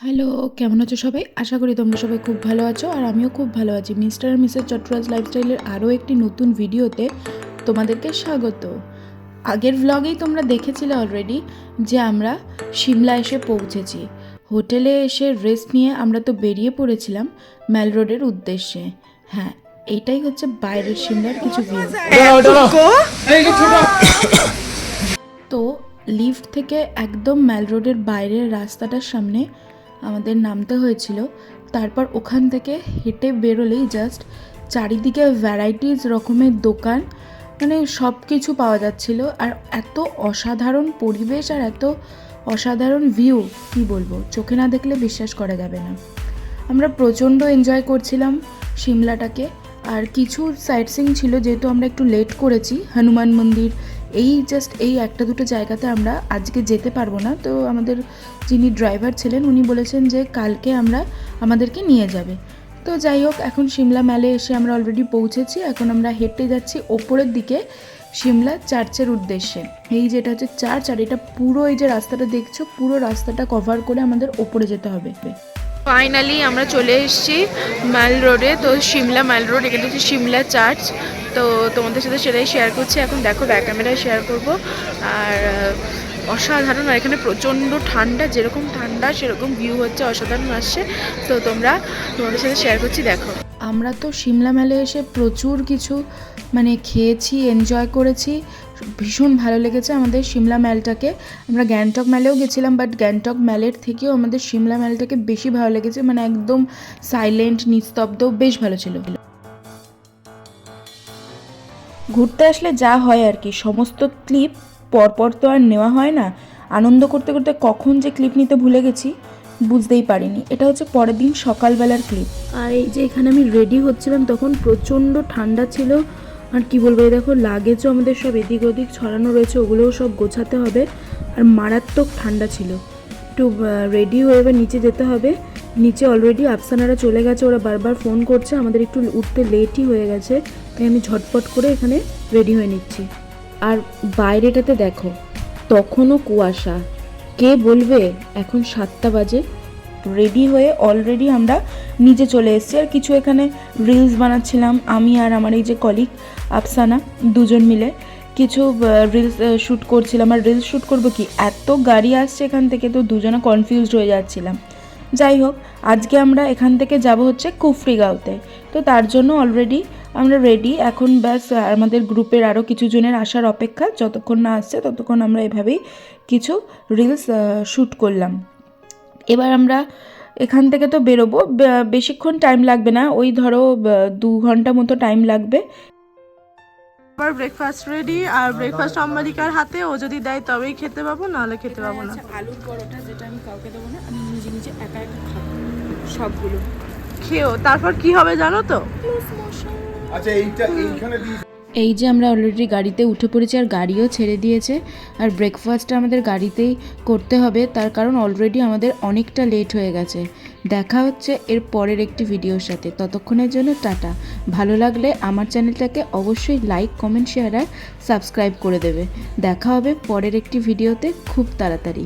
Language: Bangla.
হ্যালো, কেমন আছো সবাই? আশা করি তোমরা সবাই খুব ভালো আছো আর আমিও খুব ভালো আছি। মিস্টার আর মিসেস চট্টরাজ লাইফস্টাইলের আরও একটি নতুন ভিডিওতে তোমাদেরকে স্বাগত। আগের ভ্লগেই তোমরা দেখেছিলে অলরেডি যে আমরা সিমলা এসে পৌঁছেছি। হোটেলে এসে রেস্ট নিয়ে আমরা তো বেরিয়ে পড়েছিলাম ম্যাল রোডের উদ্দেশ্যে। হ্যাঁ, এইটাই হচ্ছে বাইরের সিমলার কিছু ভিউ। তো লিফট থেকে একদম ম্যাল রোডের বাইরের রাস্তাটার সামনে আমাদের নামতে হয়েছিল। তারপর ওখান থেকে হেঁটে বেরোলেই জাস্ট চারিদিকে ভ্যারাইটিস রকমের দোকান, মানে সব কিছু পাওয়া যাচ্ছিল। আর এত অসাধারণ পরিবেশ আর এত অসাধারণ ভিউ, কি বলবো, চোখে না দেখলে বিশ্বাস করা যাবে না। আমরা প্রচণ্ড এনজয় করছিলাম সিমলাটাকে। আর কিছু সাইট সিইং ছিল, যেহেতু আমরা একটু লেট করেছি, হনুমান মন্দির এই একটা দুটো জায়গাতে আমরা আজকে যেতে পারবো না। তো আমাদের যিনি ড্রাইভার ছিলেন উনি বলেছেন যে কালকে আমাদেরকে নিয়ে যাবে। তো যাই হোক, এখন সিমলা ম্যালে এসে আমরা অলরেডি পৌঁছেছি। এখন আমরা হেঁটে যাচ্ছি ওপরের দিকে সিমলা চার্চের উদ্দেশ্যে। এই যেটা হচ্ছে চার্চ, আর এটা পুরো এই যে রাস্তাটা দেখছো, পুরো রাস্তাটা কভার করে আমাদের ওপরে যেতে হবে। ফাইনালি আমরা চলে এসেছি ম্যাল রোডে। তো সিমলা ম্যাল রোড, এখানে হচ্ছে সিমলা চার্চ। তো তোমাদের সাথে সেটাই শেয়ার করছি। এখন দেখো, ব্যাক ক্যামেরায় শেয়ার করব। আর অসাধারণ, আর এখানে প্রচণ্ড ঠান্ডা, যেরকম ঠান্ডা সেরকম ভিউ হচ্ছে, অসাধারণ আসছে। তো তোমাদের সাথে শেয়ার করছি, দেখো। আমরা তো সিমলা ম্যালে এসে প্রচুর কিছু খেয়েছি, এনজয় করেছি, ভীষণ ভালো লেগেছে আমাদের সিমলা ম্যালটাকে। আমরা গ্যাংটক ম্যালেও গেছিলাম, বাট গ্যাংটক ম্যালের থেকেও আমাদের সিমলা ম্যালটাকে বেশি ভালো লেগেছে। একদম সাইলেন্ট, নিস্তব্ধ, বেশ ভালো ছিল। ঘুরতে আসলে যা হয় আর কি, সমস্ত ক্লিপ পরপর তো আর নেওয়া হয় না। আনন্দ করতে করতে কখন যে ক্লিপ নিতে ভুলে গেছি বুঝতেই পারিনি। এটা হচ্ছে পরের দিন সকালবেলার ক্লিপ। আর এই যে এখানে আমি রেডি হচ্ছিলাম, তখন প্রচণ্ড ঠান্ডা ছিল। আর কি বলবো, এই দেখো লাগেজও আমাদের সব এদিক ওদিক ছড়ানো রয়েছে, ওগুলোও সব গোছাতে হবে। আর মারাত্মক ঠান্ডা ছিল। একটু রেডি হয়ে এবার নিচে যেতে হবে। নিচে অলরেডি আফসানারা চলে গেছে, ওরা বারবার ফোন করছে, আমাদের একটু উঠতে লেটই হয়ে গেছে। তাই আমি ঝটপট করে এখানে রেডি হয়ে নিচ্ছি। আর বাইরেটাতে দেখো, তখনও কুয়াশা। কে বলবে এখন 7টা বাজে। রেডি হয়ে অলরেডি আমরা নিচে চলে এসেছি। আর কিছু এখানে রিলস বানাচ্ছিলাম আমি আর আমার এই যে কলিগ আফসানা, দুজন মিলে কিছু রিলস শ্যুট করছিলাম। আর রিলস শ্যুট করবো কি, এত গাড়ি আসছে এখান থেকে, তো দুজনে কনফিউজড হয়ে যাচ্ছিলাম। যাই হোক, আজকে আমরা এখান থেকে যাব হচ্ছে কুফরিগাঁওতে। তো তার জন্য অলরেডি আমরা রেডি। এখন ব্যাস আমাদের গ্রুপের আরও কিছু জনের আসার অপেক্ষা, যতক্ষণ না আসছে ততক্ষণ আমরা এভাবেই কিছু রিলস শ্যুট করলাম। এবার আমরা এখান থেকে তো বেরোবো, বেশিক্ষণ টাইম লাগবে না, ওই ধরো 2 ঘন্টা মতো টাইম লাগবে। আবার ব্রেকফাস্ট রেডি, আর ব্রেকফাস্ট অম্বালিকার হাতে, ও যদি দেয় তবেই খেতে পাবো, নাহলে খেতে পাবো না। আলুর পরোটা, যেটা আমি কাউকে দেবো না, আমি নিজে নিজে একা একা খাবো সবগুলো। খেও, তারপর কি হবে জানো তো? আচ্ছা, এইখানে এই যে আমরা অলরেডি গাড়িতে উঠে পড়েছি, আর গাড়িও ছেড়ে দিয়েছে। আর ব্রেকফাস্টটা আমাদের গাড়িতেই করতে হবে, তার কারণ অলরেডি আমাদের অনেকটা লেট হয়ে গেছে। দেখা হচ্ছে এর পরের একটি ভিডিওর সাথে। ততক্ষণের জন্য টাটা। ভালো লাগলে আমার চ্যানেলটাকে অবশ্যই লাইক, কমেন্ট, শেয়ার আর সাবস্ক্রাইব করে দেবে। দেখা হবে পরের একটি ভিডিওতে খুব তাড়াতাড়ি।